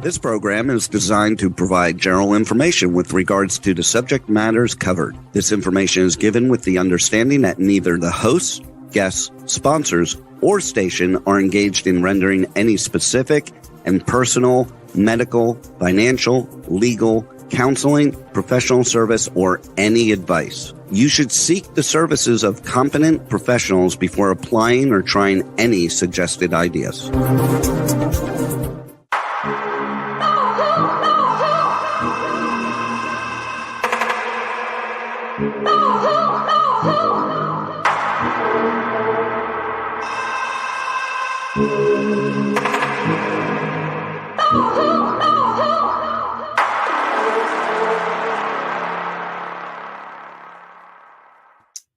This program is designed to provide general information with regards to the subject matters covered. This information is given with the understanding that neither the hosts, guests, sponsors, or station are engaged in rendering any specific and personal, medical, financial, legal, counseling, professional service, or any advice. You should seek the services of competent professionals before applying or trying any suggested ideas.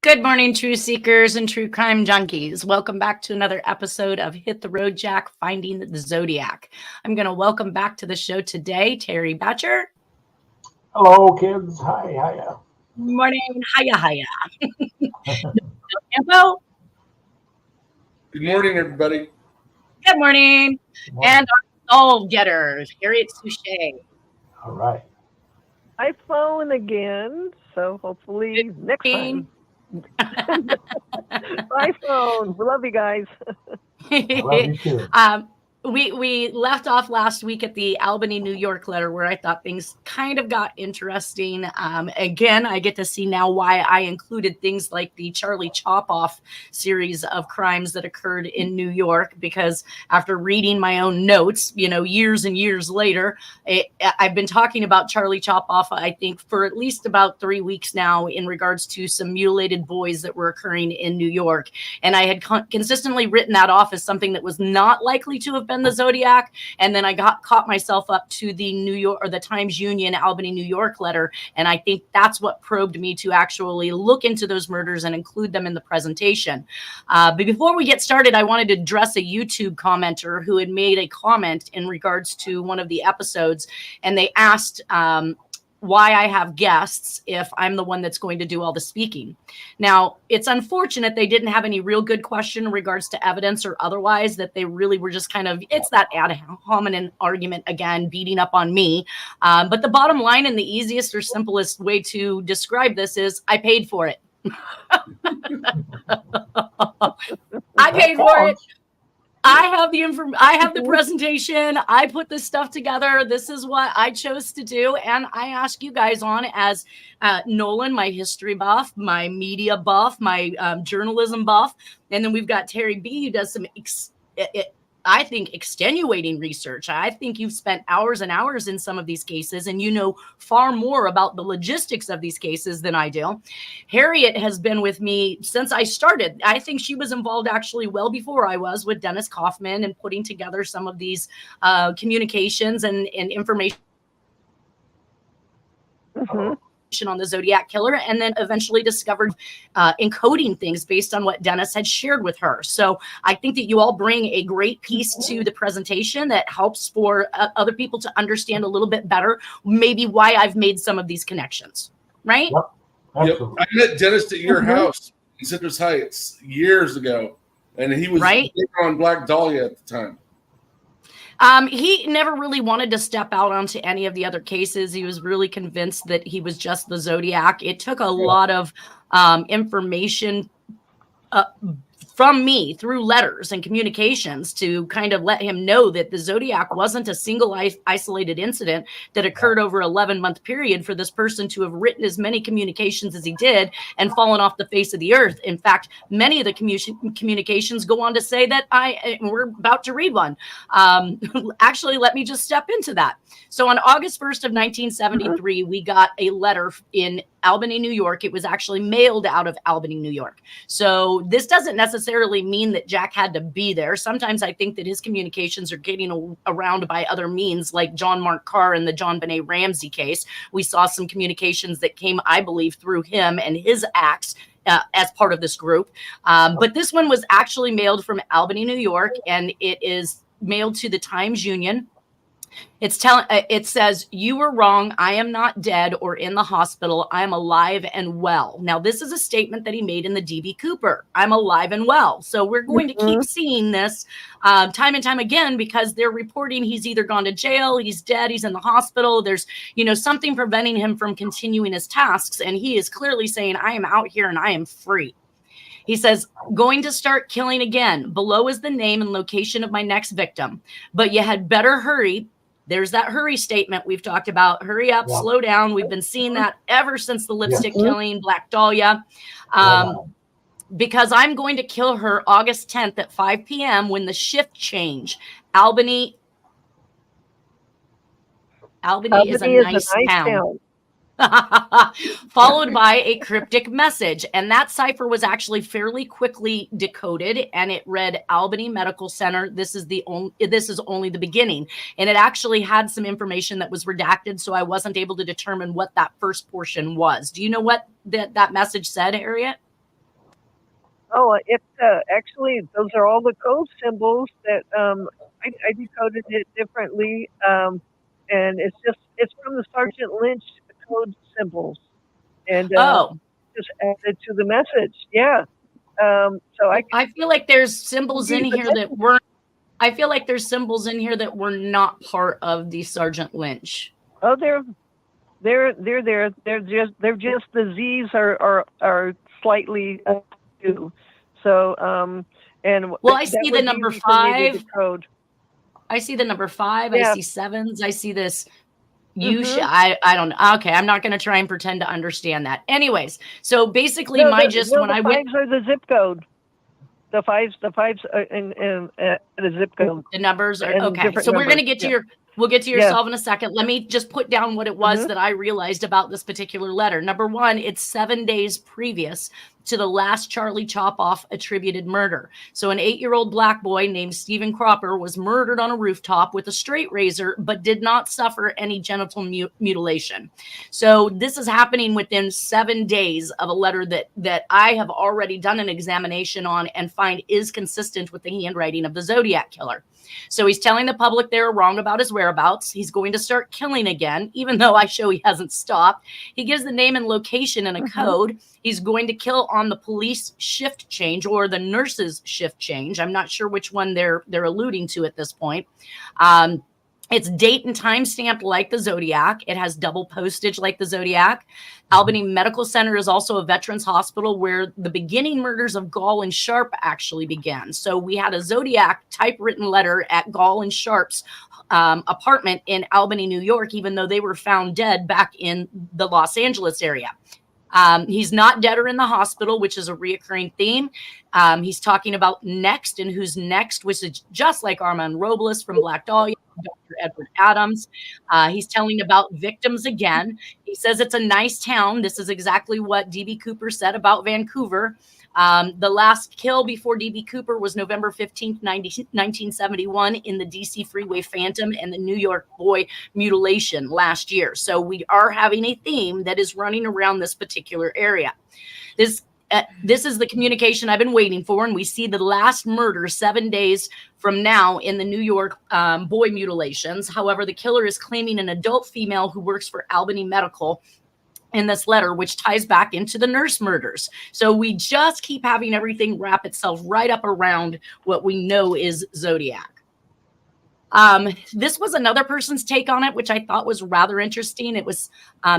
Good morning, true seekers and true crime junkies. Welcome back to another episode of Hit the Road Jack, Finding the Zodiac. I'm going to welcome back to the show today, Terry Batcher. Hello, kids. Hi, hiya. Morning, hiya. Campo. Good morning, everybody. Good morning. And our soul getter, Harriet Suchet. All right. iPhone again, so hopefully next time. iPhone. We love you guys. Love you too. We left off last week at the Albany, New York letter where I thought things kind of got interesting. Again, I get to see now why I included things like the Charlie Chop-Off series of crimes that occurred in New York, because after reading my own notes, years and years later, I've been talking about Charlie Chop-Off, I think, for at least about 3 weeks now in regards to some mutilated boys that were occurring in New York. And I had consistently written that off as something that was not likely to have been the Zodiac, and then I caught myself up to the New York or the Times Union Albany, New York letter, and I think that's what probed me to actually look into those murders and include them in the presentation. But before we get started, I wanted to address a YouTube commenter who had made a comment in regards to one of the episodes, and they asked why I have guests if I'm the one that's going to do all the speaking. Now, it's unfortunate they didn't have any real good question in regards to evidence or otherwise, that they really were just kind of, it's that ad hominem argument again, beating up on me. But the bottom line and the easiest or simplest way to describe this is I paid for it. I paid for it. I have the presentation. I put this stuff together. This is what I chose to do. And I ask you guys on as Nolan, my history buff, my media buff, my journalism buff. And then we've got Terry B, who does some, I think, extenuating research. I think you've spent hours and hours in some of these cases, and you know far more about the logistics of these cases than I do. Harriet has been with me since I started. I think she was involved actually well before I was with Dennis Kaufman and putting together some of these communications and information. Mm-hmm. On the Zodiac killer, and then eventually discovered encoding things based on what Dennis had shared with her. So I think that you all bring a great piece to the presentation that helps for other people to understand a little bit better maybe why I've made some of these connections, right? Yep. Yep. I met Dennis at your house in Citrus Heights years ago, and he was right on Black Dahlia at the time. He never really wanted to step out onto any of the other cases. He was really convinced that he was just the Zodiac. It took a lot of information from me through letters and communications to kind of let him know that the Zodiac wasn't a single isolated incident that occurred over 11-month period for this person to have written as many communications as he did and fallen off the face of the earth. In fact, many of the communications go on to say that we're about to read one. Actually, let me just step into that. So on August 1st of 1973, we got a letter in Albany, New York. It was actually mailed out of Albany, New York. So this doesn't necessarily mean that Jack had to be there. Sometimes I think that his communications are getting around by other means, like John Mark Carr in the John Benet Ramsey case. We saw some communications that came, I believe, through him and his acts as part of this group. But this one was actually mailed from Albany, New York, and it is mailed to the Times Union. It says, "You were wrong. I am not dead or in the hospital. I am alive and well." Now, this is a statement that he made in the DB Cooper. I'm alive and well. So we're going to keep seeing this time and time again, because they're reporting he's either gone to jail, he's dead, he's in the hospital. There's, something preventing him from continuing his tasks. And he is clearly saying, I am out here and I am free. He says, "Going to start killing again. Below is the name and location of my next victim. But you had better hurry." There's that hurry statement we've talked about. Hurry up, slow down. We've been seeing that ever since the lipstick killing, Black Dahlia. Because I'm going to kill her August 10th at 5 p.m. when the shift change. Albany is a nice town. Followed by a cryptic message. And that cipher was actually fairly quickly decoded, and it read, "Albany Medical Center. This is only the beginning." And it actually had some information that was redacted, so I wasn't able to determine what that first portion was. Do you know what that message said, Harriet? Oh, it actually, those are all the code symbols that I decoded it differently. And it's from the Sergeant Lynch code symbols, and just added to the message. Yeah. So I feel like there's symbols in here that weren't. I feel like there's symbols in here that were not part of the Sergeant Lynch. Oh, they're there. They're just the Z's are slightly too. So and well, I see the number 5. Code. I see the number 5. Yeah. I see 7s. I see this. I don't know. Okay, I'm not going to try and pretend to understand that. Anyways, so basically, the fives are the zip code. The fives are in the zip code. The numbers are okay. So we're going to get to your. We'll get to yourself in a second. Let me just put down what it was that I realized about this particular letter. Number 1, it's 7 days previous to the last Charlie Chop-Off attributed murder. So an 8-year-old black boy named Stephen Cropper was murdered on a rooftop with a straight razor, but did not suffer any genital mutilation. So this is happening within 7 days of a letter that I have already done an examination on and find is consistent with the handwriting of the Zodiac killer. So he's telling the public they're wrong about his whereabouts. He's going to start killing again, even though I show he hasn't stopped. He gives the name and location and a code. He's going to kill on the police shift change or the nurses shift change. I'm not sure which one they're alluding to at this point. It's date and time stamped like the Zodiac. It has double postage like the Zodiac. Albany Medical Center is also a veterans hospital where the beginning murders of Gall and Sharp actually began. So we had a Zodiac typewritten letter at Gall and Sharp's apartment in Albany, New York, even though they were found dead back in the Los Angeles area. He's not dead or in the hospital, which is a reoccurring theme. He's talking about next and who's next, which is just like Armand Robles from Black Dahlia, Dr. Edward Adams. He's telling about victims again. He says it's a nice town. This is exactly what D.B. Cooper said about Vancouver. The last kill before D.B. Cooper was November 15th, 1971 in the D.C. Freeway Phantom and the New York Boy mutilation last year. So we are having a theme that is running around this particular area. This is the communication I've been waiting for, and we see the last murder 7 days from now in the New York boy mutilations. However, the killer is claiming an adult female who works for Albany Medical in this letter, which ties back into the nurse murders. So we just keep having everything wrap itself right up around what we know is Zodiac. This was another person's take on it, which I thought was rather interesting. It was,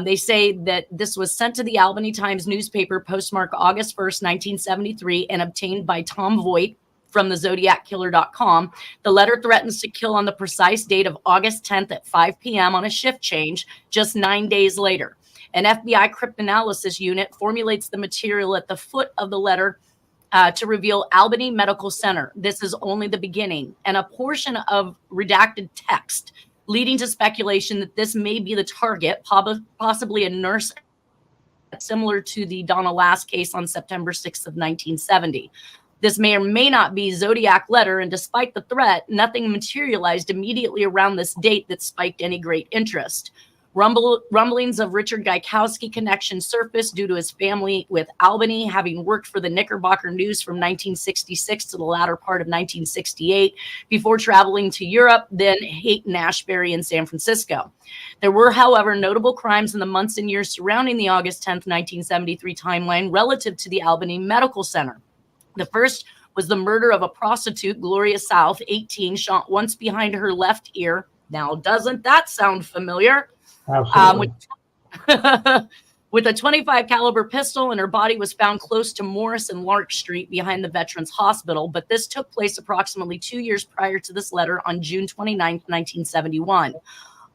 they say that this was sent to the Albany Times newspaper, postmarked August 1st, 1973, and obtained by Tom Voigt from the ZodiacKiller.com. The letter threatens to kill on the precise date of August 10th at 5 p.m. on a shift change, just 9 days later. An FBI cryptanalysis unit formulates the material at the foot of the letter to reveal Albany Medical Center. This is only the beginning, and a portion of redacted text leading to speculation that this may be the target, possibly a nurse similar to the Donna Lass case on September 6th of 1970. This may or may not be Zodiac letter, and despite the threat, nothing materialized immediately around this date that spiked any great interest. Rumblings of Richard Gaikowski connection surfaced due to his family with Albany, having worked for the Knickerbocker News from 1966 to the latter part of 1968 before traveling to Europe, then Haight Ashbury in San Francisco. There were, however, notable crimes in the months and years surrounding the August 10th, 1973 timeline relative to the Albany Medical Center. The first was the murder of a prostitute, Gloria South, 18, shot once behind her left ear. Now, doesn't that sound familiar? Absolutely. With a 25 caliber pistol, and her body was found close to Morris and Lark Street behind the Veterans Hospital. But this took place approximately 2 years prior to this letter on June 29th, 1971.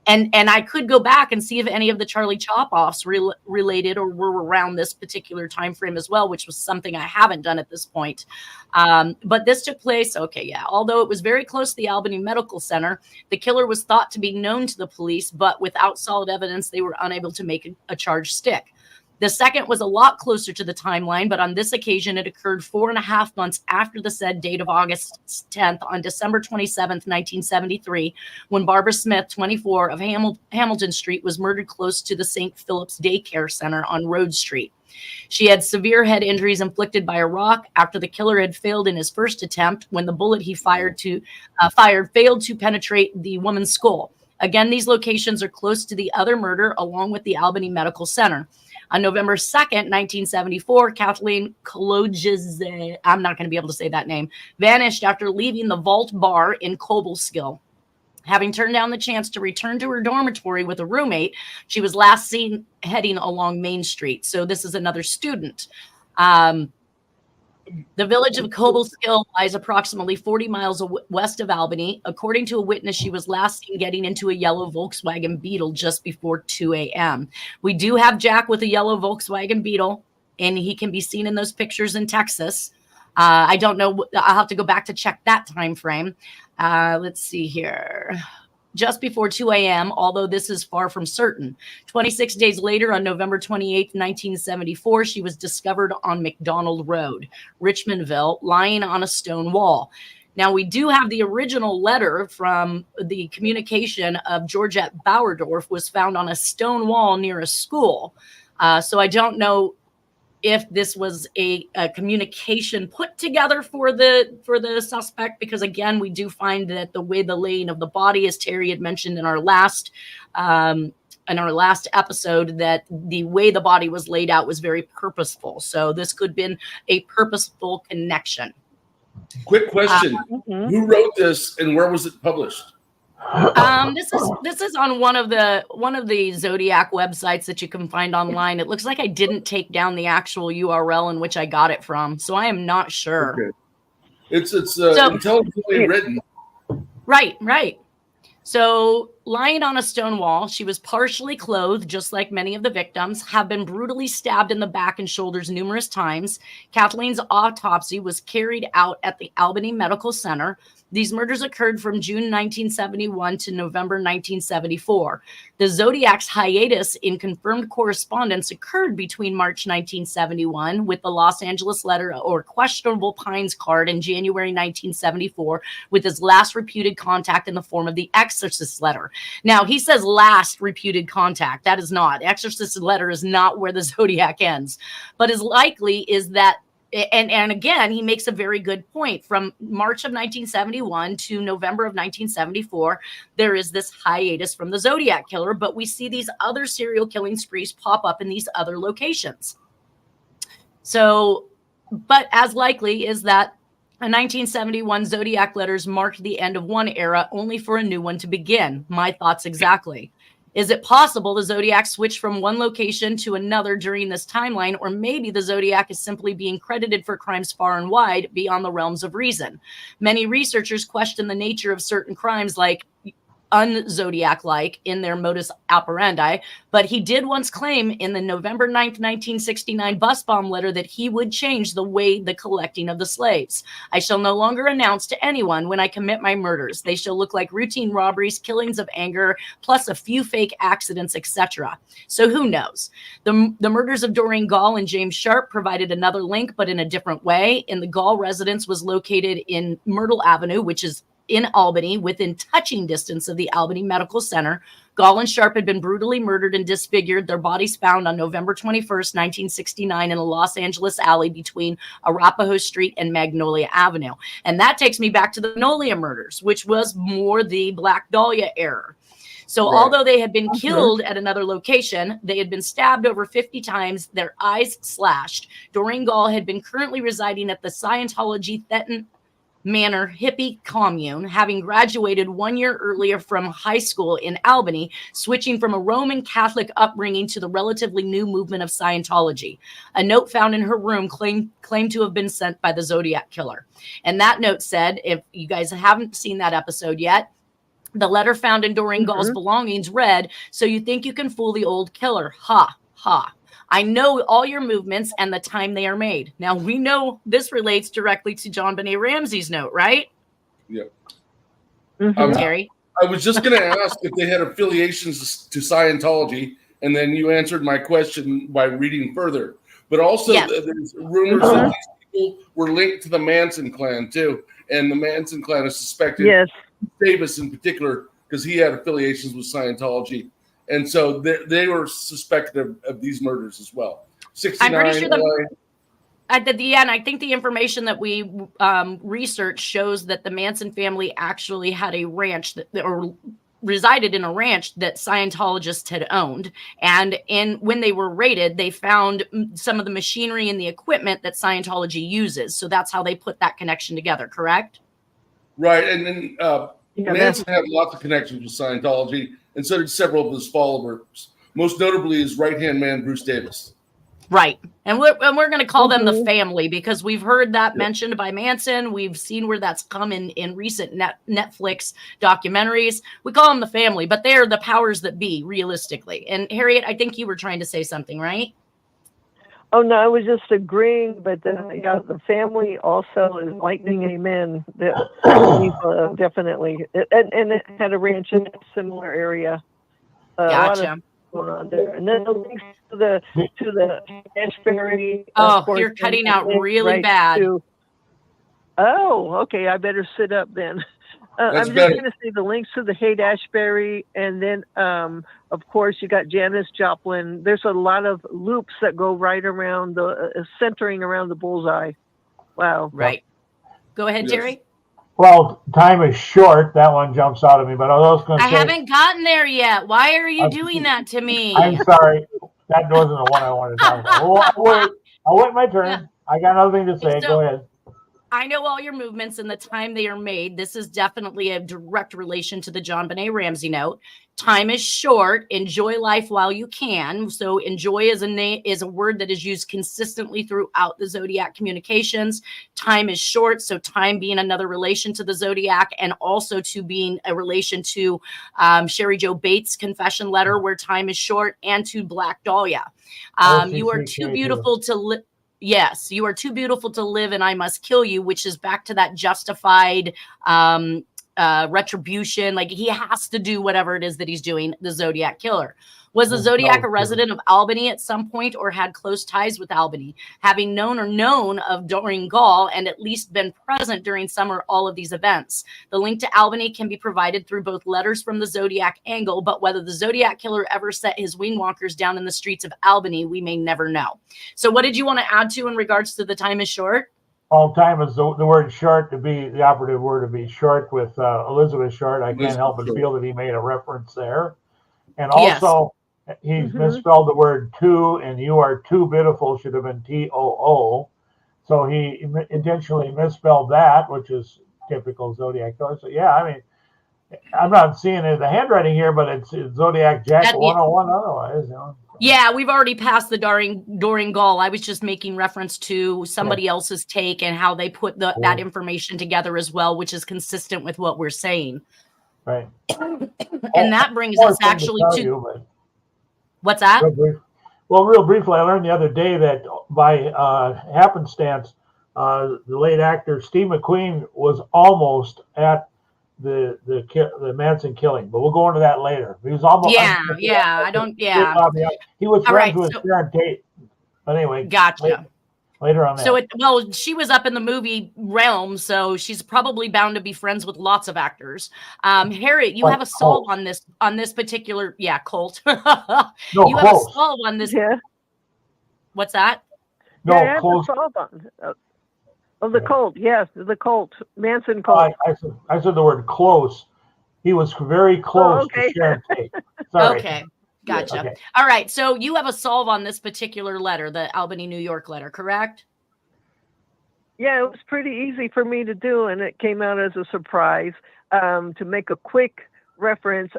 And I could go back and see if any of the Charlie Chop-offs related or were around this particular time frame as well, which was something I haven't done at this point. But this took place, although it was very close to the Albany Medical Center, the killer was thought to be known to the police, but without solid evidence, they were unable to make a charge stick. The second was a lot closer to the timeline, but on this occasion, it occurred 4.5 months after the said date of August 10th on December 27th, 1973, when Barbara Smith, 24, of Hamilton Street was murdered close to the St. Philip's Daycare Center on Rhodes Street. She had severe head injuries inflicted by a rock after the killer had failed in his first attempt when the bullet he fired failed to penetrate the woman's skull. Again, these locations are close to the other murder along with the Albany Medical Center. On November 2nd, 1974, Kathleen Kolodjizze, I'm not going to be able to say that name, vanished after leaving the Vault Bar in Cobleskill. Having turned down the chance to return to her dormitory with a roommate, she was last seen heading along Main Street. So this is another student. The village of Cobleskill lies approximately 40 miles west of Albany. According to a witness, she was last seen getting into a yellow Volkswagen Beetle just before 2 a.m. We do have Jack with a yellow Volkswagen Beetle, and he can be seen in those pictures in Texas. I don't know. I'll have to go back to check that time frame. Let's see here. Just before 2 a.m., although this is far from certain. 26 days later, on November 28, 1974, she was discovered on McDonald Road, Richmondville, lying on a stone wall. Now, we do have the original letter from the communication of Georgette Bauerdorf was found on a stone wall near a school. So I don't know if this was a communication put together for the suspect, because again, we do find that the way the laying of the body, as Terry had mentioned in our last episode, that the way the body was laid out was very purposeful. So this could have been a purposeful connection. Quick question: Who wrote this, and where was it published? This is on one of the Zodiac websites that you can find online. It looks like I didn't take down the actual URL in which I got it from, so I am not sure. Okay. It's intelligently written. Right. So, lying on a stone wall, she was partially clothed, just like many of the victims, have been brutally stabbed in the back and shoulders numerous times. Kathleen's autopsy was carried out at the Albany Medical Center. These murders occurred from June 1971 to November 1974. The Zodiac's hiatus in confirmed correspondence occurred between March 1971 with the Los Angeles letter or questionable Pines card in January 1974 with his last reputed contact in the form of the Exorcist letter. Now, he says last reputed contact. That is not. Exorcist letter is not where the Zodiac ends. But as likely is that, and again, he makes a very good point. From March of 1971 to November of 1974, there is this hiatus from the Zodiac killer, but we see these other serial killing sprees pop up in these other locations. So, but as likely is that a 1971 Zodiac letters marked the end of one era only for a new one to begin. My thoughts exactly. Is it possible the Zodiac switched from one location to another during this timeline, or maybe the Zodiac is simply being credited for crimes far and wide beyond the realms of reason? Many researchers question the nature of certain crimes like un-Zodiac-like in their modus operandi, but he did once claim in the November 9th, 1969 bus bomb letter that he would change the way the collecting of the slaves. I shall no longer announce to anyone when I commit my murders. They shall look like routine robberies, killings of anger, plus a few fake accidents, etc. So who knows? The murders of Doreen Gall and James Sharp provided another link, but in a different way. In the Gall residence was located in Myrtle Avenue, which is in Albany, within touching distance of the Albany Medical Center. Gall and Sharp had been brutally murdered and disfigured. Their bodies found on November 21st, 1969 in a Los Angeles alley between Arapahoe Street and Magnolia Avenue. And that takes me back to the Magnolia murders, which was more the Black Dahlia era. So although they had been killed at another location, they had been stabbed over 50 times, their eyes slashed. Doreen Gall had been currently residing at the Scientology Thetan Manor hippie commune, having graduated 1 year earlier from high school in Albany, switching from a Roman Catholic upbringing to the relatively new movement of Scientology. A note found in her room claimed to have been sent by the Zodiac Killer. And that note said, if you guys haven't seen that episode yet, the letter found in Doreen Gall's belongings read, "So you think you can fool the old killer? Ha, ha. I know all your movements and the time they are made." Now, we know this relates directly to John Benet Ramsey's note, right? Yeah. Terry? I was just going to ask if they had affiliations to Scientology, and then you answered my question by reading further. But also, there's rumors that these people were linked to the Manson clan, too. And the Manson clan is suspected. Yes. Davis in particular, because he had affiliations with Scientology, and so they were suspected of these murders as well. 69. I'm pretty sure and I think the information that we researched shows that the Manson family actually had a ranch or resided in a ranch that Scientologists had owned, and when they were raided, they found some of the machinery and the equipment that Scientology uses. So that's how they put that connection together. Correct? Right, and then Manson had lots of connections with Scientology, and so did several of his followers. Most notably, his right-hand man, Bruce Davis. Right, and we're going to call them the family because we've heard that mentioned by Manson. We've seen where that's come in recent Netflix documentaries. We call them the family, but they are the powers that be, realistically. And Harriet, I think you were trying to say something, right? Oh, no, I was just agreeing, but the family also is lightning amen. Definitely. And it had a ranch in a similar area. Gotcha. Going on there. And then the links to the Ashbury. Oh, you're cutting out really bad. Okay. I better sit up then. I'm just going to say the links to the Haight-Ashbury, and then, of course, you got Janis Joplin. There's a lot of loops that go right around centering around the bullseye. Wow. Right. Go ahead, Jerry. Well, time is short. That one jumps out at me, but I was going to say, haven't gotten there yet. Why are you doing that to me? I'm sorry. That wasn't the one I wanted to talk about. Well, I'll wait my turn. Yeah. I got another thing to say. Go ahead. I know all your movements and the time they are made. This is definitely a direct relation to the John Benet Ramsey note. Time is short. Enjoy life while you can. So enjoy is a word that is used consistently throughout the Zodiac communications. Time is short. So time being another relation to the Zodiac, and also to being a relation to Sherry Jo Bates' confession letter, where time is short, and to Black Dahlia. You are too beautiful to live. Yes, you are too beautiful to live and I must kill you, which is back to that justified retribution. Like, he has to do whatever it is that he's doing, the Zodiac Killer. Was the Zodiac a resident of Albany at some point, or had close ties with Albany, having known of Doreen Gall and at least been present during some or all of these events? The link to Albany can be provided through both letters from the Zodiac angle, but whether the Zodiac Killer ever set his wingwalkers down in the streets of Albany, we may never know. So what did you want to add to in regards to the time is short? All time is the word short to be the operative word to be short with Elizabeth Short. I can't help but feel that he made a reference there. And also, he's misspelled the word too, and you are too beautiful should have been T-O-O. So he intentionally misspelled that, which is typical Zodiac Killer. So, yeah, I mean, I'm not seeing the handwriting here, but it's Zodiac Jack 101 otherwise. You know. Yeah, we've already passed the Doreen Gall. I was just making reference to somebody else's take and how they put that information together as well, which is consistent with what we're saying. Right. And that brings us actually to what's that? Real briefly, I learned the other day that by happenstance, the late actor Steve McQueen was almost at the Manson killing, but we'll go into that later. He was almost. He was friends with Sharon Tate. But anyway, gotcha. Later on So that. she was up in the movie realm, so she's probably bound to be friends with lots of actors. Harriet, you have a solve on this particular Colt. No, you close. have a solve on this. Yeah. What's that? No, yeah, I have close. the solve on. Oh, the Colt. Yes, the Colt. Manson Colt. I said the word close. He was very close to Sharon Tate. Sorry. Okay. Gotcha. Okay. All right. So you have a solve on this particular letter, the Albany, New York letter, correct? Yeah, it was pretty easy for me to do, and it came out as a surprise. To make a quick reference,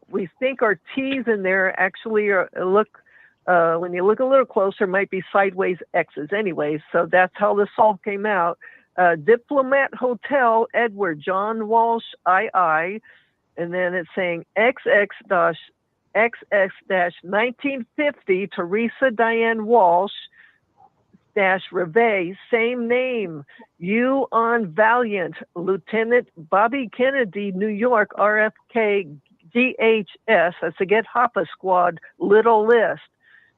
we think our T's in there actually when you look a little closer, might be sideways X's anyway. So that's how the solve came out. Diplomat Hotel, Edward John Walsh, II, and then it's saying XX-1950, Teresa Diane Walsh, Reve, same name, you on Valiant, Lieutenant Bobby Kennedy, New York, RFK, DHS, that's a Get Hoppa Squad, Little List.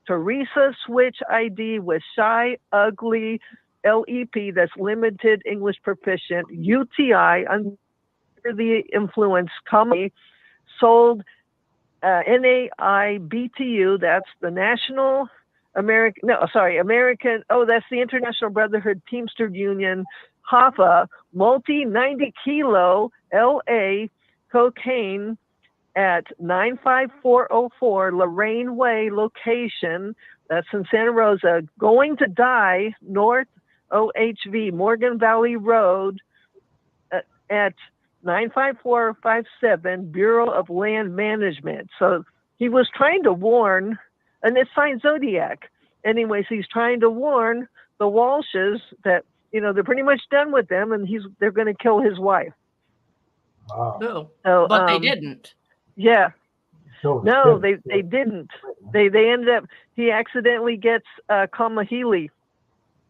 Teresa Switch ID with Shy, Ugly, LEP, that's Limited English Proficient, UTI, under the influence, company, sold NAIBTU, that's the National American, that's the International Brotherhood Teamster Union, HAFA, multi 90 kilo LA cocaine at 95404 Lorraine Way location, that's in Santa Rosa, going to die, North OHV, Morgan Valley Road, at 95457, Bureau of Land Management. So he was trying to warn, and it's signed Zodiac. Anyways, he's trying to warn the Walshes that, they're pretty much done with them, and they're going to kill his wife. Wow. Oh, so, but they didn't. Yeah. No, They didn't. They ended up, he accidentally gets Kamahili,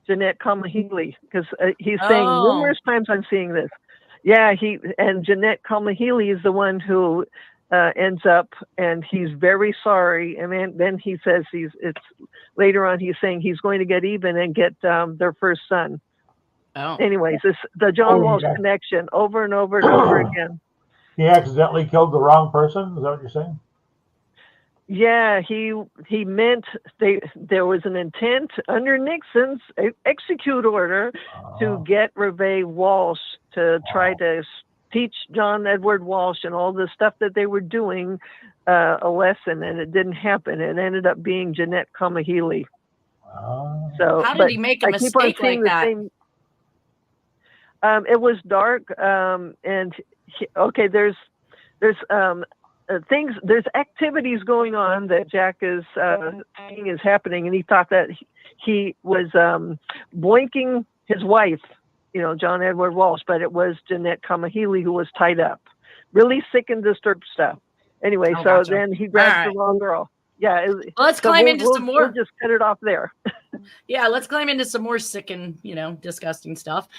Jeanette Kamahili, because he's saying numerous times I'm seeing this. Yeah, and Jeanette Kamahili is the one who ends up, and he's very sorry. And then he says later on he's saying he's going to get even and get their first son. Oh. Anyways, the John Walsh connection over and over and over again. He accidentally killed the wrong person? Is that what you're saying? Yeah, he meant there was an intent under Nixon's execute order to get Reve Walsh to try to teach John Edward Walsh and all the stuff that they were doing a lesson, and it didn't happen. It ended up being Jeanette Kamahili. So how did he make a mistake like that? It was dark, and there's things, there's activities going on that Jack is saying is happening, and he thought that he was boinking his wife, John Edward Walsh, but it was Jeanette Kamahili who was tied up. Really sick and disturbed stuff. Anyway, gotcha. Then he grabbed the wrong girl. Yeah. Let's climb into some more. We'll just cut it off there. Yeah, let's climb into some more sick and, disgusting stuff.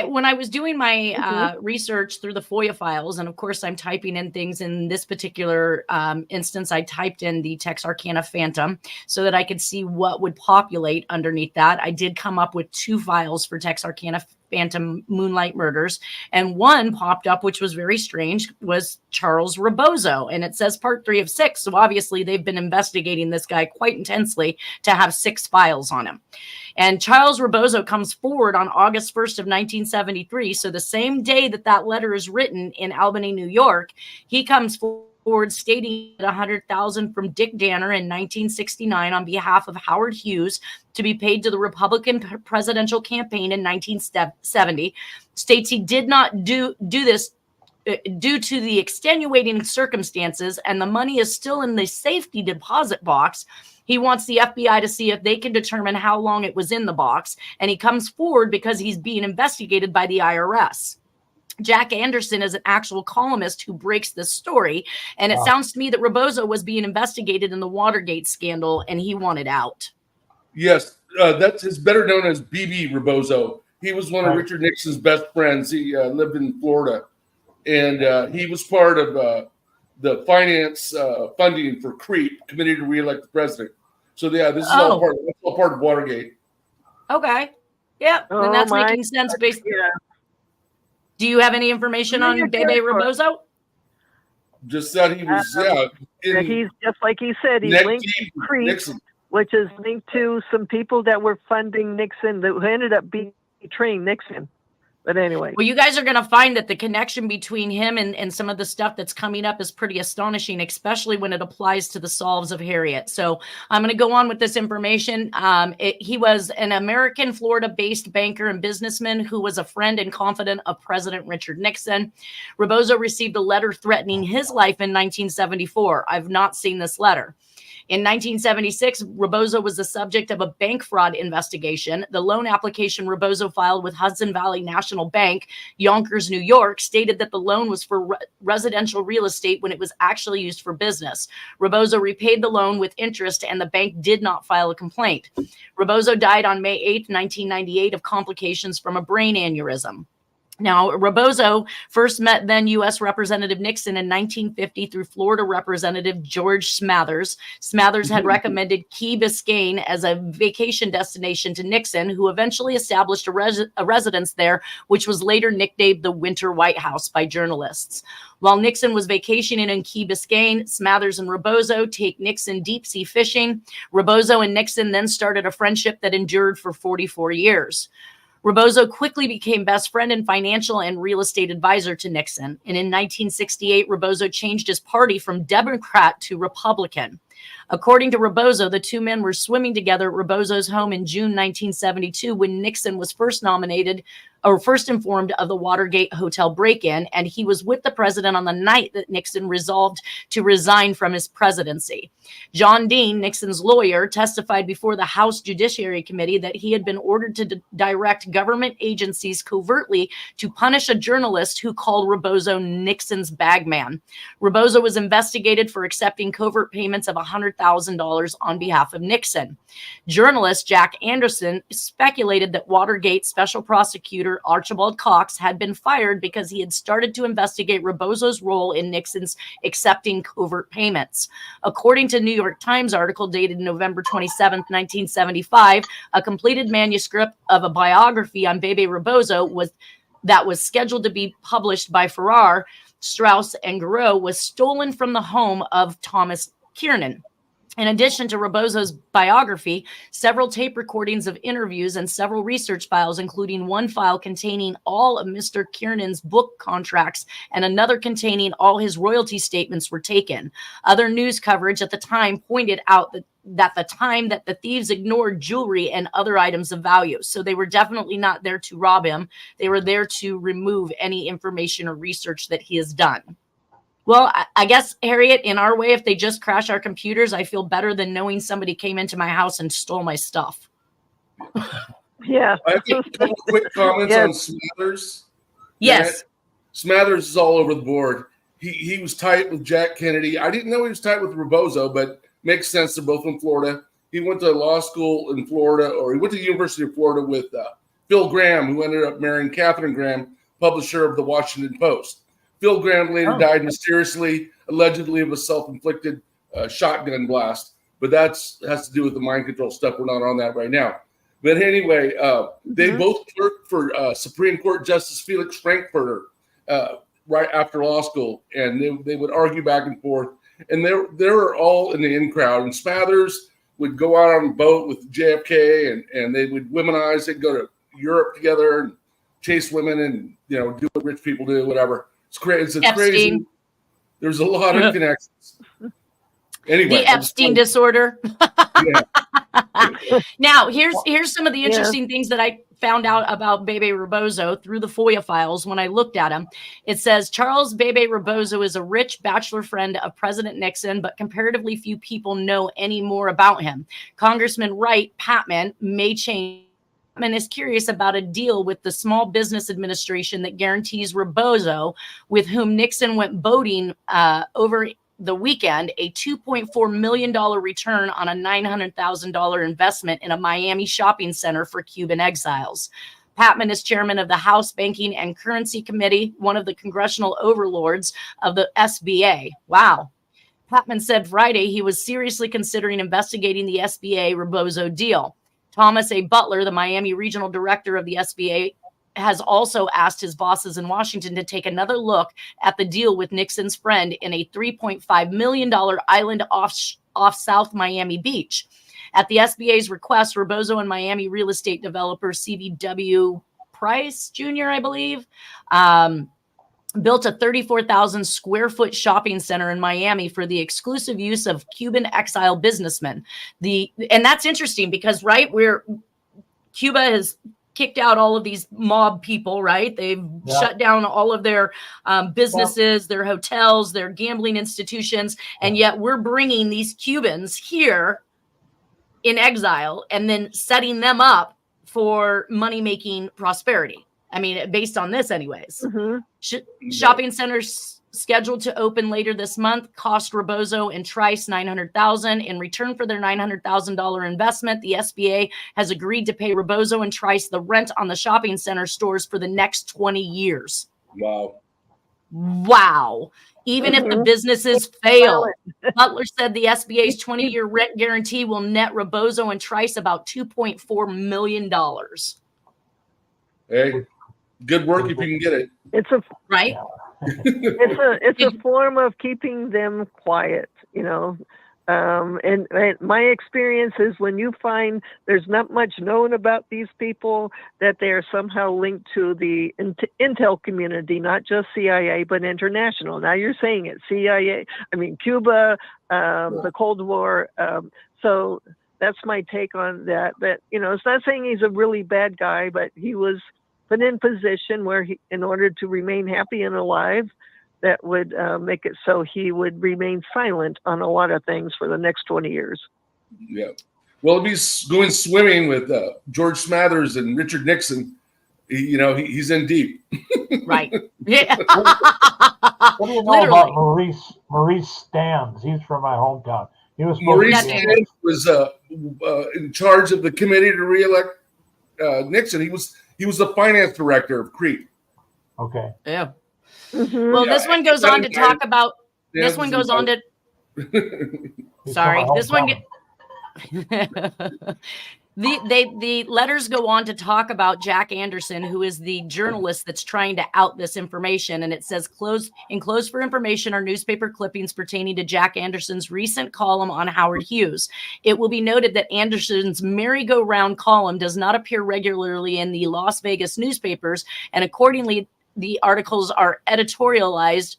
When I was doing my research through the FOIA files, and of course I'm typing in things in this particular instance, I typed in the Texarkana Phantom so that I could see what would populate underneath that. I did come up with 2 files for Texarkana Phantom Moonlight Murders, and one popped up, which was very strange, was Charles Rebozo, and it says part 3 of 6. So obviously they've been investigating this guy quite intensely to have 6 files on him. And Charles Rebozo comes forward on August 1st of 1973. So the same day that letter is written in Albany, New York, he comes forward stating $100,000 from Dick Danner in 1969 on behalf of Howard Hughes to be paid to the Republican presidential campaign in 1970. States he did not do this due to the extenuating circumstances, and the money is still in the safety deposit box. He wants the FBI to see if they can determine how long it was in the box, and he comes forward because he's being investigated by the IRS. Jack Anderson is an actual columnist who breaks this story, and it sounds to me that Rebozo was being investigated in the Watergate scandal, and he wanted out. Yes, that's his better known as BB Rebozo. He was one of Richard Nixon's best friends. He lived in Florida, and he was part of the finance funding for CREEP, Committee to Re-elect the President. So yeah, this is all part of Watergate. Okay. Yeah, and that's making sense based. Yeah. Do you have any information on Bebe Rebozo? Just that he was, that he's just like he said, he's linked to Creek, which is linked to some people that were funding Nixon, who ended up betraying Nixon. But anyway. Well, you guys are going to find that the connection between him and some of the stuff that's coming up is pretty astonishing, especially when it applies to the solves of Harriet. So I'm going to go on with this information. He was an American Florida-based banker and businessman who was a friend and confidant of President Richard Nixon. Rebozo received a letter threatening his life in 1974. I've not seen this letter. In 1976, Rebozo was the subject of a bank fraud investigation. The loan application Rebozo filed with Hudson Valley National Bank, Yonkers, New York, stated that the loan was for residential real estate when it was actually used for business. Rebozo repaid the loan with interest, and the bank did not file a complaint. Rebozo died on May 8, 1998, of complications from a brain aneurysm. Now, Rebozo first met then U.S. Representative Nixon in 1950 through Florida Representative George Smathers. Smathers had recommended Key Biscayne as a vacation destination to Nixon, who eventually established a residence there, which was later nicknamed the Winter White House by journalists. While Nixon was vacationing in Key Biscayne, Smathers and Rebozo take Nixon deep sea fishing. Rebozo and Nixon then started a friendship that endured for 44 years. Rebozo quickly became best friend and financial and real estate advisor to Nixon. And in 1968, Rebozo changed his party from Democrat to Republican. According to Rebozo, the two men were swimming together at Rebozo's home in June 1972 when Nixon was first informed of the Watergate Hotel break-in, and he was with the president on the night that Nixon resolved to resign from his presidency. John Dean, Nixon's lawyer, testified before the House Judiciary Committee that he had been ordered to direct government agencies covertly to punish a journalist who called Rebozo Nixon's bagman. Rebozo was investigated for accepting covert payments of $100,000 on behalf of Nixon. Journalist Jack Anderson speculated that Watergate Special Prosecutor Archibald Cox had been fired because he had started to investigate Rebozo's role in Nixon's accepting covert payments. According to New York Times article dated November 27, 1975, a completed manuscript of a biography on Bebe Rebozo was scheduled to be published by Farrar, Straus, and Garreau was stolen from the home of Thomas Kiernan. In addition to Rebozo's biography, several tape recordings of interviews and several research files, including one file containing all of Mr. Kiernan's book contracts and another containing all his royalty statements, were taken. Other news coverage at the time pointed out that the time that the thieves ignored jewelry and other items of value. So they were definitely not there to rob him. They were there to remove any information or research that he has done. Well, I guess, Harriet, in our way, if they just crash our computers, I feel better than knowing somebody came into my house and stole my stuff. Yeah. I have a couple quick comments on Smathers. Yes. Smathers is all over the board. He was tight with Jack Kennedy. I didn't know he was tight with Rebozo, but makes sense. They're both in Florida. He went to law school in Florida, or he went to the University of Florida with Phil Graham, who ended up marrying Katharine Graham, publisher of the Washington Post. Phil Graham later died mysteriously, allegedly of a self-inflicted shotgun blast. But that has to do with the mind control stuff. We're not on that right now. But anyway, they both clerked for Supreme Court Justice Felix Frankfurter right after law school. And they would argue back and forth. And they were all in the in crowd. And Smathers would go out on a boat with JFK, and they would womanize. They'd go to Europe together and chase women and, do what rich people do, whatever. It's crazy. It's crazy. There's a lot of connections. Anyway, the Epstein disorder. Now, here's some of the interesting things that I found out about Bebe Rebozo through the FOIA files when I looked at him. It says Charles Bebe Rebozo is a rich bachelor friend of President Nixon, but comparatively few people know any more about him. Congressman Wright Patman may change. And is curious about a deal with the Small Business Administration that guarantees Rebozo, with whom Nixon went boating over the weekend, a $2.4 million return on a $900,000 investment in a Miami shopping center for Cuban exiles. Patman is chairman of the House Banking and Currency Committee, one of the congressional overlords of the SBA. Wow. Patman said Friday he was seriously considering investigating the SBA Rebozo deal. Thomas A. Butler, the Miami regional director of the SBA, has also asked his bosses in Washington to take another look at the deal with Nixon's friend in a $3.5 million island off South Miami Beach. At the SBA's request, Rebozo and Miami real estate developer CVW Price Jr., I believe, built a 34,000 square foot shopping center in Miami for the exclusive use of Cuban exile businessmen. And that's interesting because, right, Cuba has kicked out all of these mob people, right? They've shut down all of their businesses, their hotels, their gambling institutions, and yet we're bringing these Cubans here in exile and then setting them up for money-making prosperity. I mean, based on this anyways. Shopping centers scheduled to open later this month cost Rebozo and Trice $900,000. In return for their $900,000 investment, the SBA has agreed to pay Rebozo and Trice the rent on the shopping center stores for the next 20 years. Wow. Even if the businesses fail. Butler said the SBA's 20-year rent guarantee will net Rebozo and Trice about $2.4 million. Hey, good work if you can get it. It's a right. It's a form of keeping them quiet, you know. And my experience is when you find there's not much known about these people, that they are somehow linked to the intel community, not just CIA, but international. Now you're saying it, CIA, I mean, Cuba, the Cold War. So that's my take on that. But, you know, it's not saying he's a really bad guy, but he was put in position where he, in order to remain happy and alive, that would make it so he would remain silent on a lot of things for the next 20 years. Yeah. Well, if he's going swimming with George Smathers and Richard Nixon, he's in deep. Right. Yeah. What do you know about Maurice Stans? He's from my hometown. He was Maurice Stans was in charge of the committee to reelect Nixon. He was the finance director of CREEP. Okay. Yeah. Mm-hmm. Well, this one goes on to talk about. This one goes on to. Sorry, this one. The letters go on to talk about Jack Anderson, who is the journalist that's trying to out this information. And it says, enclosed for information are newspaper clippings pertaining to Jack Anderson's recent column on Howard Hughes. It will be noted that Anderson's merry-go-round column does not appear regularly in the Las Vegas newspapers, and accordingly, the articles are editorialized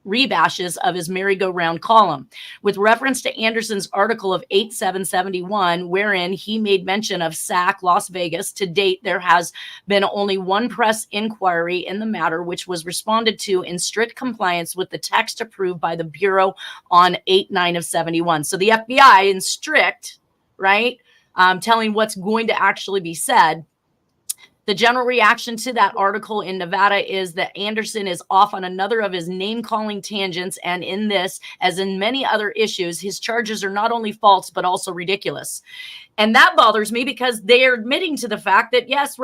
rebashes of his merry-go-round column. With reference to Anderson's article of 8/7/71, wherein he made mention of SAC Las Vegas, to date, there has been only one press inquiry in the matter, which was responded to in strict compliance with the text approved by the Bureau on 8/9/71. So the FBI in strict, right, telling what's going to actually be said. The general reaction to that article in Nevada is that Anderson is off on another of his name-calling tangents, and in this, as in many other issues, his charges are not only false, but also ridiculous. And that bothers me because they are admitting to the fact that, yes,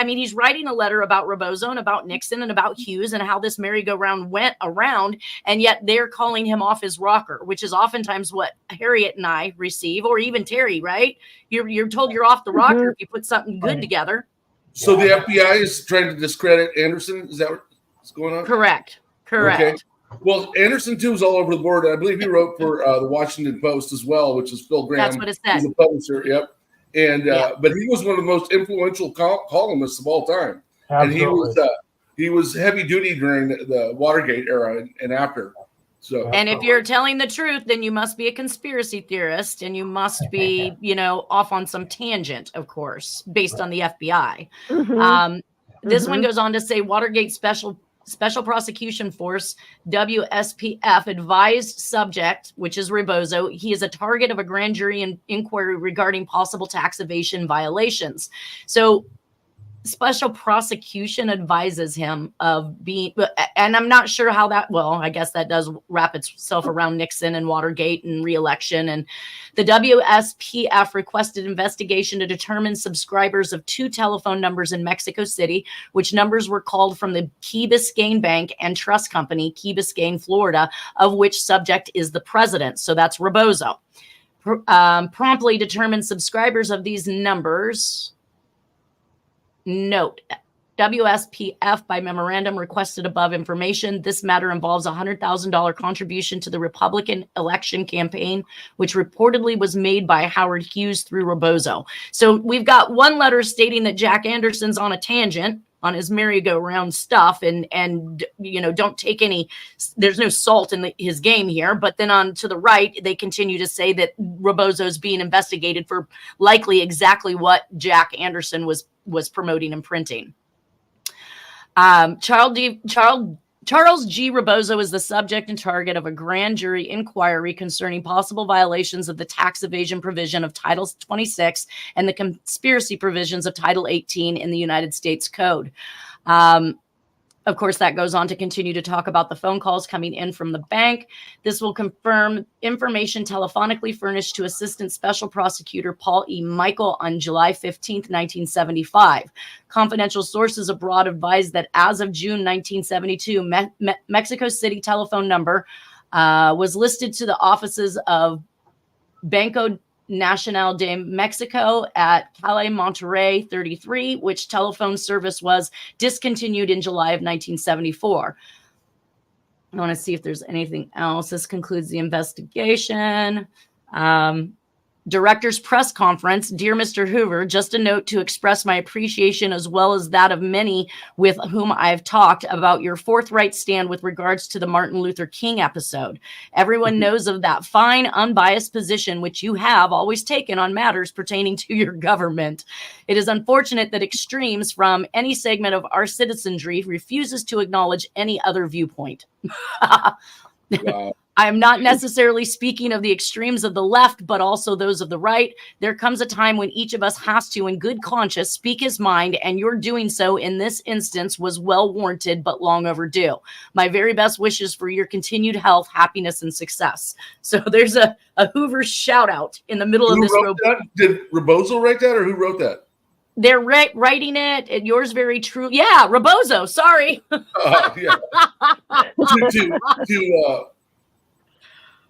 he's writing a letter about Rebozo and about Nixon and about Hughes and how this merry-go-round went around, and yet they're calling him off his rocker, which is oftentimes what Harriet and I receive, or even Terry, right? You're told you're off the rocker if you put something good together. So the FBI is trying to discredit Anderson? Is that what's going on? Correct. Okay. Well, Anderson, too, is all over the board. I believe he wrote for the Washington Post as well, which is Phil Graham. That's what it said. He's a publisher, yep. And but he was one of the most influential columnists of all time. Absolutely. And he was heavy duty during the Watergate era and after. So, and if you're telling the truth, then you must be a conspiracy theorist, and you must be, off on some tangent, of course, based on the FBI. This one goes on to say Watergate Special Prosecution Force, WSPF, advised subject, which is Rebozo, he is a target of a grand jury inquiry regarding possible tax evasion violations. So Special Prosecution advises him of being, and I'm not sure how that, well, I guess that does wrap itself around Nixon and Watergate and re-election. And the WSPF requested investigation to determine subscribers of 2 telephone numbers in Mexico City, which numbers were called from the Key Biscayne Bank and Trust Company, Key Biscayne, Florida, of which subject is the president. So that's Rebozo. promptly determined subscribers of these numbers. Note, WSPF by memorandum requested above information. This matter involves a $100,000 contribution to the Republican election campaign, which reportedly was made by Howard Hughes through Rebozo. So we've got one letter stating that Jack Anderson's on a tangent on his merry-go-round stuff, and don't take any, there's no salt in his game here. But then on to the right, they continue to say that Rebozo's being investigated for likely exactly what Jack Anderson was promoting and printing. Charles G. Rebozo is the subject and target of a grand jury inquiry concerning possible violations of the tax evasion provision of Title 26 and the conspiracy provisions of Title 18 in the United States Code. Of course, that goes on to continue to talk about the phone calls coming in from the bank. This will confirm information telephonically furnished to Assistant Special Prosecutor Paul E. Michael on July 15th, 1975. Confidential sources abroad advised that as of June 1972, Mexico City telephone number was listed to the offices of Banco Nacional de Mexico at Calle Monterrey 33, which telephone service was discontinued in July of 1974. I want to see if there's anything else. This concludes the investigation. Director's press conference. Dear Mr. Hoover, just a note to express my appreciation as well as that of many with whom I've talked about your forthright stand with regards to the Martin Luther King episode. Everyone knows of that fine, unbiased position which you have always taken on matters pertaining to your government. It is unfortunate that extremes from any segment of our citizenry refuses to acknowledge any other viewpoint. Wow. I am not necessarily speaking of the extremes of the left, but also those of the right. There comes a time when each of us has to, in good conscience, speak his mind, and your doing so in this instance was well warranted, but long overdue. My very best wishes for your continued health, happiness, and success. So there's a Hoover shout out in the middle of this. Did Rebozo write that, or who wrote that? They're writing it. And yours very true. Yeah, Rebozo. Sorry. Yeah.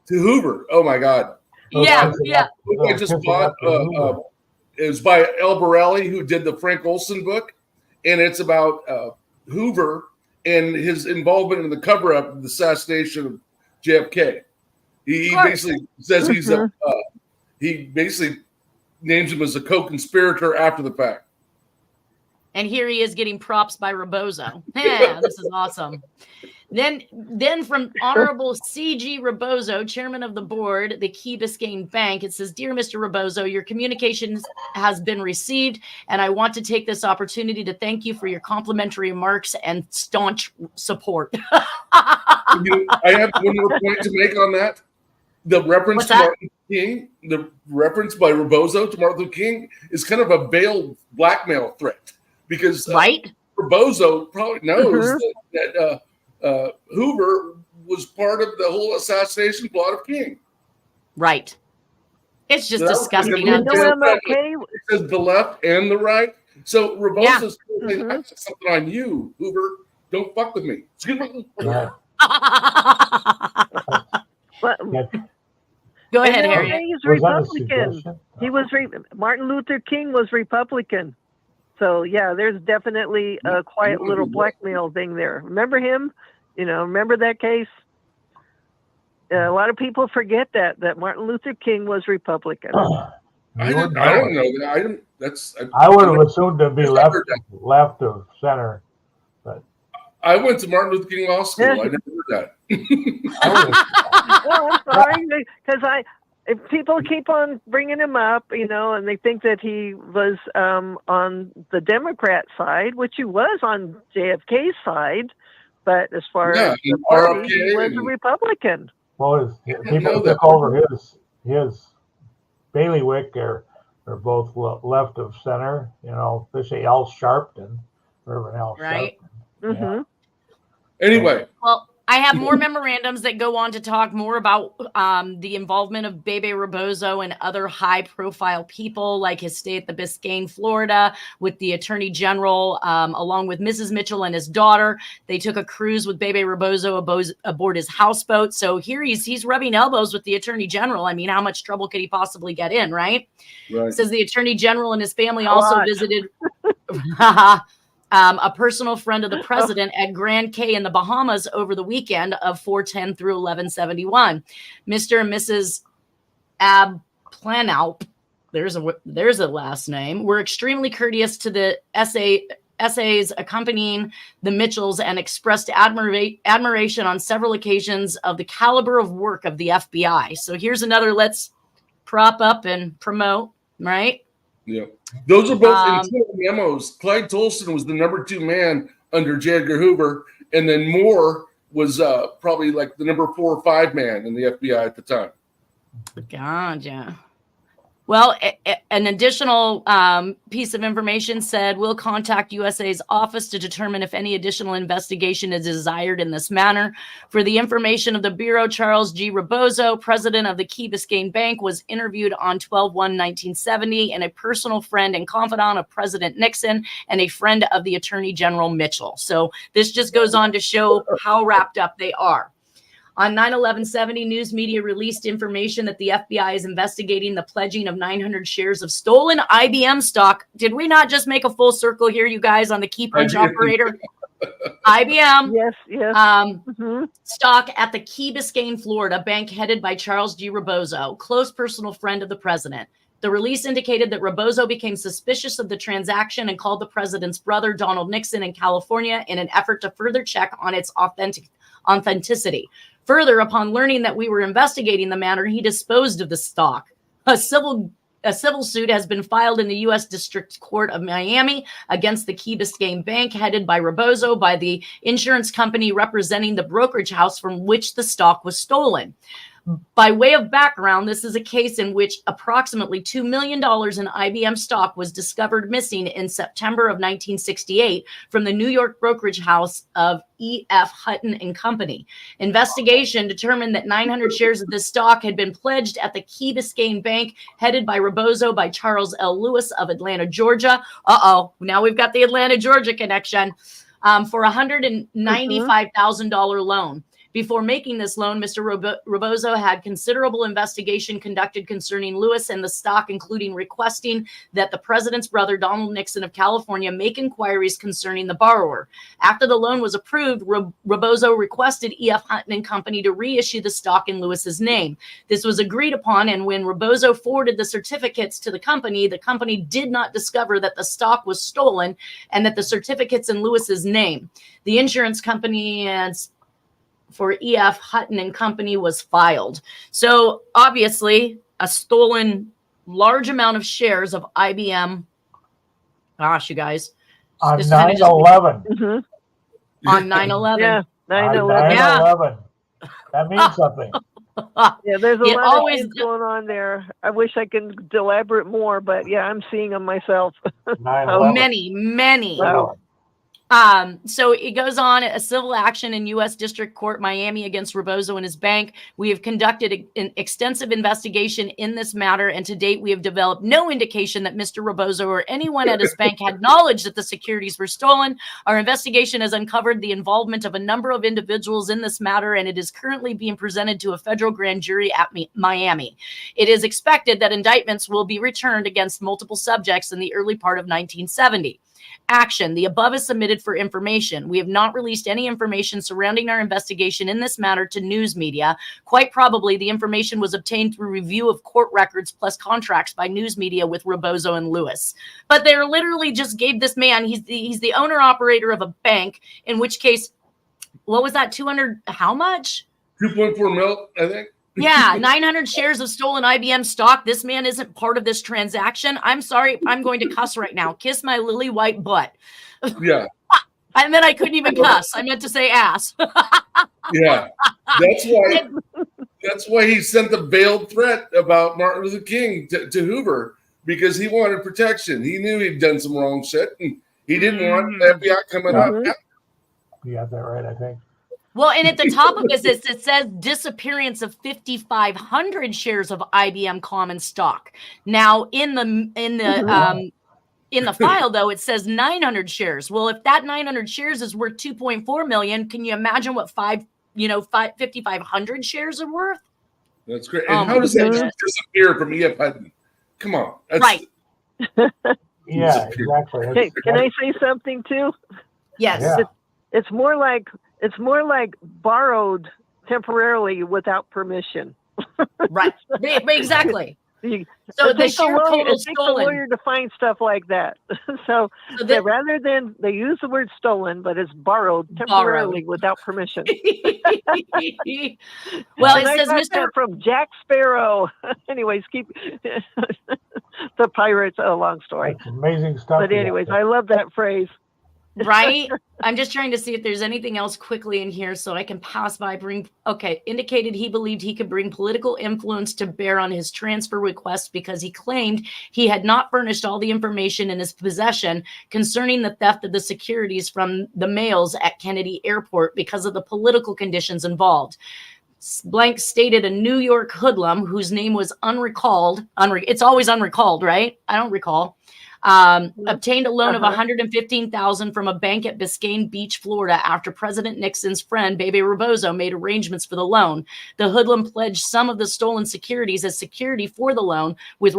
To Hoover. Oh my God. Yeah. I just bought. It was by El Borelli, who did the Frank Olson book, and it's about Hoover and his involvement in the cover-up of the assassination of JFK. He basically says he's he basically names him as a co-conspirator after the fact. And here he is getting props by Rebozo. Yeah, this is awesome. Then from Honorable C.G. Rebozo, Chairman of the Board, the Key Biscayne Bank, it says, Dear Mr. Rebozo, your communications has been received, and I want to take this opportunity to thank you for your complimentary remarks and staunch support. I have one more point to make on that. The reference to Martin Luther King, the reference by Rebozo to Martin Luther King is kind of a veiled blackmail threat, because Rebozo probably knows that Hoover was part of the whole assassination plot of King. Right. It's just disgusting. MLK? It says the left and the right. So Rebozo's saying, I said something on you, Hoover. Don't fuck with me. Excuse me. Yeah. Go ahead, Harry. He's Republican. He was Martin Luther King was Republican. So yeah, there's definitely a quiet little blackmail thing there. Remember him? Remember that case? A lot of people forget that Martin Luther King was Republican. I don't know that. I would have assumed to be left of center, but I went to Martin Luther King Law School. I never heard that. Well, I'm sorry, because if people keep on bringing him up, and they think that he was on the Democrat side, which he was on JFK's side, but as far as the party, he was a Republican. Well, people took over his bailiwick are both left of center. Especially Al Sharpton, Reverend Al Sharpton. Mm-hmm. Anyway, well, I have more memorandums that go on to talk more about the involvement of Bebe Rebozo and other high-profile people, like his stay at the Biscayne, Florida, with the Attorney General, along with Mrs. Mitchell and his daughter. They took a cruise with Bebe Rebozo aboard his houseboat. So here he's rubbing elbows with the Attorney General. I mean, how much trouble could he possibly get in, right? It says the Attorney General and his family also visited a personal friend of the president at Grand Cay in the Bahamas over the weekend of 4/10 through 11/71. Mr. and Mrs. Abplanalp, there's a last name, were extremely courteous to the essays accompanying the Mitchells and expressed admiration on several occasions of the caliber of work of the FBI. So here's another let's prop up and promote, right? Yeah. Those are both internal memos. Clyde Tolson was the number 2 man under J. Edgar Hoover, and then Moore was probably like the number 4 or 5 man in the FBI at the time. Gotcha. Well, an additional piece of information said, we'll contact USA's office to determine if any additional investigation is desired in this manner. For the information of the Bureau, Charles G. Rebozo, president of the Key Biscayne Bank, was interviewed on 12/1/1970 and a personal friend and confidant of President Nixon and a friend of the Attorney General Mitchell. So this just goes on to show how wrapped up they are. On 9/11/70, news media released information that the FBI is investigating the pledging of 900 shares of stolen IBM stock. Did we not just make a full circle here, you guys, on the key punch operator? IBM stock at the Key Biscayne, Florida bank headed by Charles G. Rebozo, close personal friend of the president. The release indicated that Rebozo became suspicious of the transaction and called the president's brother, Donald Nixon, in California in an effort to further check on its authenticity. Further, upon learning that we were investigating the matter, he disposed of the stock. A civil suit has been filed in the U.S. District Court of Miami against the Key Biscayne Bank, headed by Rebozo, by the insurance company representing the brokerage house from which the stock was stolen. By way of background, this is a case in which approximately $2 million in IBM stock was discovered missing in September of 1968 from the New York brokerage house of E.F. Hutton and Company. Investigation determined that 900 shares of this stock had been pledged at the Key Biscayne Bank, headed by Rebozo, by Charles L. Lewis of Atlanta, Georgia. Now we've got the Atlanta, Georgia connection, for a $195,000 loan. Before making this loan, Mr. Rebozo had considerable investigation conducted concerning Lewis and the stock, including requesting that the president's brother, Donald Nixon of California, make inquiries concerning the borrower. After the loan was approved, Rebozo requested E.F. Hutton and Company to reissue the stock in Lewis's name. This was agreed upon, and when Rebozo forwarded the certificates to the company did not discover that the stock was stolen and that the certificates in Lewis's name. The insurance company for E.F. Hutton and Company was filed. So obviously a stolen large amount of shares of IBM. Gosh, you guys. On 9/11. On 9/11. Yeah, 9/11. 9/11. That means something. Yeah, there's a lot of things going on there. I wish I could elaborate more, but yeah, I'm seeing them myself. Many. Wow. So it goes on, a civil action in U.S. District Court, Miami, against Rebozo and his bank. We have conducted an extensive investigation in this matter, and to date, we have developed no indication that Mr. Rebozo or anyone at his bank had knowledge that the securities were stolen. Our investigation has uncovered the involvement of a number of individuals in this matter, and it is currently being presented to a federal grand jury at Miami. It is expected that indictments will be returned against multiple subjects in the early part of 1970. Action. The above is submitted for information. We have not released any information surrounding our investigation in this matter to news media. Quite probably, the information was obtained through review of court records plus contracts by news media with Rebozo and Lewis. But they literally just gave this man, he's the owner-operator of a bank, in which case, what was that, 200, how much? 2.4 mil, I think. Yeah, 900 shares of stolen IBM stock. This man isn't part of this transaction. I'm sorry. I'm going to cuss right now. Kiss my lily white butt. Yeah. And then I couldn't even cuss. I meant to say ass. Yeah. That's why he sent the veiled threat about Martin Luther King to Hoover, because he wanted protection. He knew he'd done some wrong shit, and he didn't want the FBI coming up. You got that right, I think. Well, and at the top of this, it says disappearance of 5,500 shares of IBM common stock. Now, in the file, though, it says 900 shares. Well, if that 900 shares is worth 2.4 million, can you imagine what 5,500 shares are worth? That's great. And how does that just disappear from E.F. Hutton? Come on. That's, right. Yeah, exactly. Hey, can I say something too? Yes. Yeah. It's more like borrowed temporarily without permission. Right. Exactly. So it the takes share total takes a stolen. lawyer to find stuff like that. So rather than they use the word stolen, but it's borrowed temporarily without permission. Well, and it says I got Mr. that from Jack Sparrow. Anyways, keep the pirates. A long story. That's amazing stuff. But anyways, I love that phrase. Right? I'm just trying to see if there's anything else quickly in here so I can pass by. Indicated he believed he could bring political influence to bear on his transfer request because he claimed he had not furnished all the information in his possession concerning the theft of the securities from the mails at Kennedy Airport because of the political conditions involved. Blank stated a New York hoodlum whose name was unrecalled. It's always unrecalled, right? I don't recall. Obtained a loan of $115,000 from a bank at Biscayne Beach, Florida, after President Nixon's friend Bebe Rebozo made arrangements for the loan. The hoodlum pledged some of the stolen securities as security for the loan, with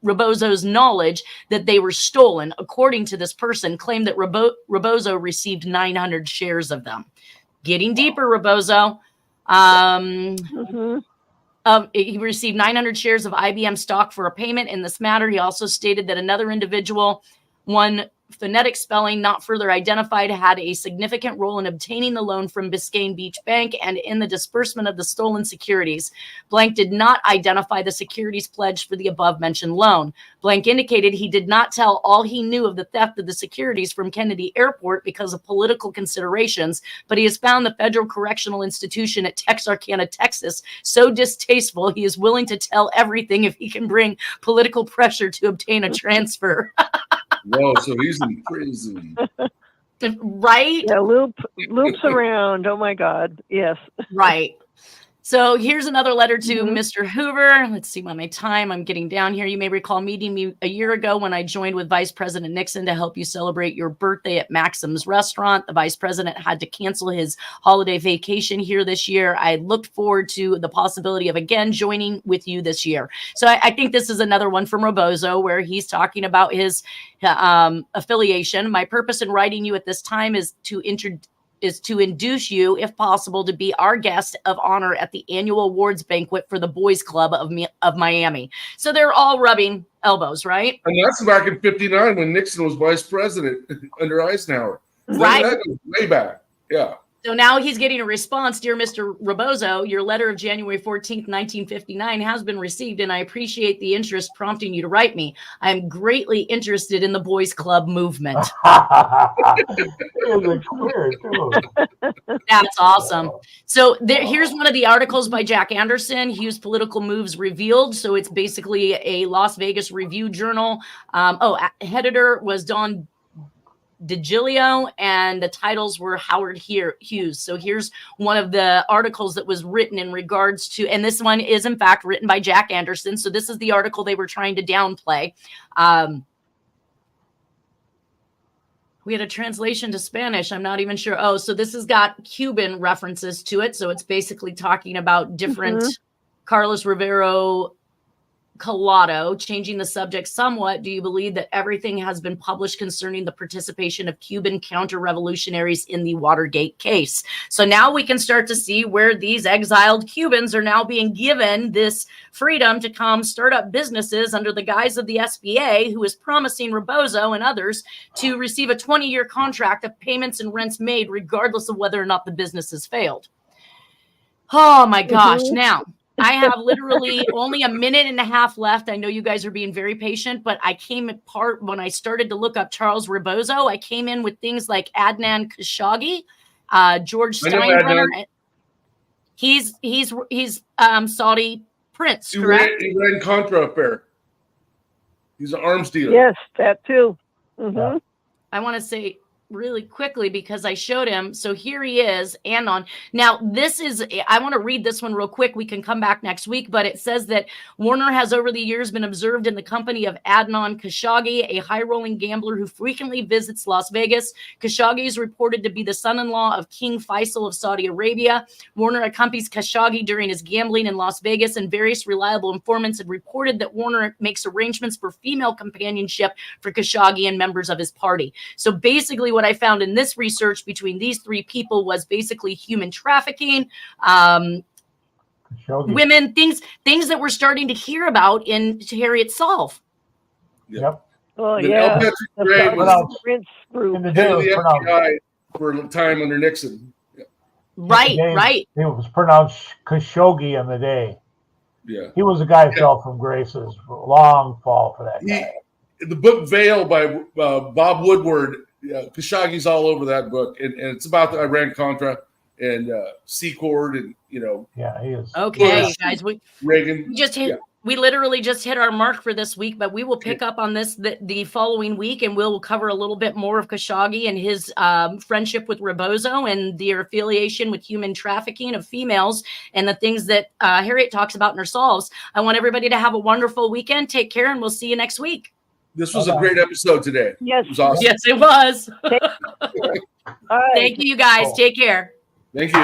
Rebozo's knowledge that they were stolen. According to this person, claimed that Rebozo received 900 shares of them. Getting deeper, Rebozo. He received 900 shares of IBM stock for a payment in this matter. He also stated that another individual, one phonetic spelling not further identified, had a significant role in obtaining the loan from Biscayne Beach Bank and in the disbursement of the stolen securities. Blank did not identify the securities pledged for the above-mentioned loan. Blank indicated he did not tell all he knew of the theft of the securities from Kennedy Airport because of political considerations, but he has found the Federal Correctional Institution at Texarkana, Texas, so distasteful he is willing to tell everything if he can bring political pressure to obtain a transfer. Whoa, so he's in prison. Right? Yeah, loops around. Oh my God. Yes. Right. So here's another letter to Mr. Hoover. Let's see my time. I'm getting down here. You may recall meeting me a year ago when I joined with Vice President Nixon to help you celebrate your birthday at Maxim's Restaurant. The Vice President had to cancel his holiday vacation here this year. I looked forward to the possibility of again joining with you this year. So I think this is another one from Rebozo where he's talking about his affiliation. My purpose in writing you at this time is to induce you, if possible, to be our guest of honor at the annual awards banquet for the Boys Club of Miami. So they're all rubbing elbows, right? And that's back in '59 when Nixon was vice president under Eisenhower. Right. That goes way back. Yeah. So now he's getting a response. Dear Mr. Rebozo, your letter of January 14th, 1959 has been received, and I appreciate the interest prompting you to write me. I am greatly interested in the Boys Club movement. That's awesome. So here's one of the articles by Jack Anderson, Hughes Political Moves Revealed. So it's basically a Las Vegas Review Journal. Editor was Don DiGilio, and the titles were Howard Hughes. So here's one of the articles that was written in regards to, and this one is in fact written by Jack Anderson. So this is the article they were trying to downplay. We had a translation to Spanish. I'm not even sure. Oh, so this has got Cuban references to it. So it's basically talking about different Carlos Rivero Collado, changing the subject somewhat. Do you believe that everything has been published concerning the participation of Cuban counter-revolutionaries in the Watergate case? So now we can start to see where these exiled Cubans are now being given this freedom to come start up businesses under the guise of the SBA, who is promising Rebozo and others to receive a 20-year contract of payments and rents made regardless of whether or not the business has failed. Oh my gosh. Now, I have literally only a minute and a half left. I know you guys are being very patient, but I came apart when I started to look up Charles Rebozo. I came in with things like Adnan Khashoggi, George Steinbrenner. He's Saudi prince, correct? He ran Contra affair. He's an arms dealer. Yes, that too. I want to say really quickly because I showed him. So here he is, Anon. Now, this is, I want to read this one real quick. We can come back next week, but it says that Warner has over the years been observed in the company of Adnan Khashoggi, a high-rolling gambler who frequently visits Las Vegas. Khashoggi is reported to be the son-in-law of King Faisal of Saudi Arabia. Warner accompanies Khashoggi during his gambling in Las Vegas, and various reliable informants have reported that Warner makes arrangements for female companionship for Khashoggi and members of his party. So basically what I found in this research between these three people was basically human trafficking, women, things that we're starting to hear about in Harriet Solve. Yep. Oh, And yeah. L. Patrick Gray was Prince group. In the head day of it the was pronounced, FBI for a time under Nixon. Right. it was pronounced Khashoggi in the day. Yeah. He was a guy who fell from graces. Long fall for that guy. The book Veil by Bob Woodward, Khashoggi's all over that book, and it's about the Iran-Contra and Secord, and Yeah, he is. Okay, guys, Reagan. We literally just hit our mark for this week, but we will pick up on this the following week, and we'll cover a little bit more of Khashoggi and his friendship with Rebozo and their affiliation with human trafficking of females and the things that Harriet talks about in her solves. I want everybody to have a wonderful weekend. Take care, and we'll see you next week. This was a great episode today. Yes. It was awesome. Yes, it was. All right. Thank you, guys. Take care. Thank you.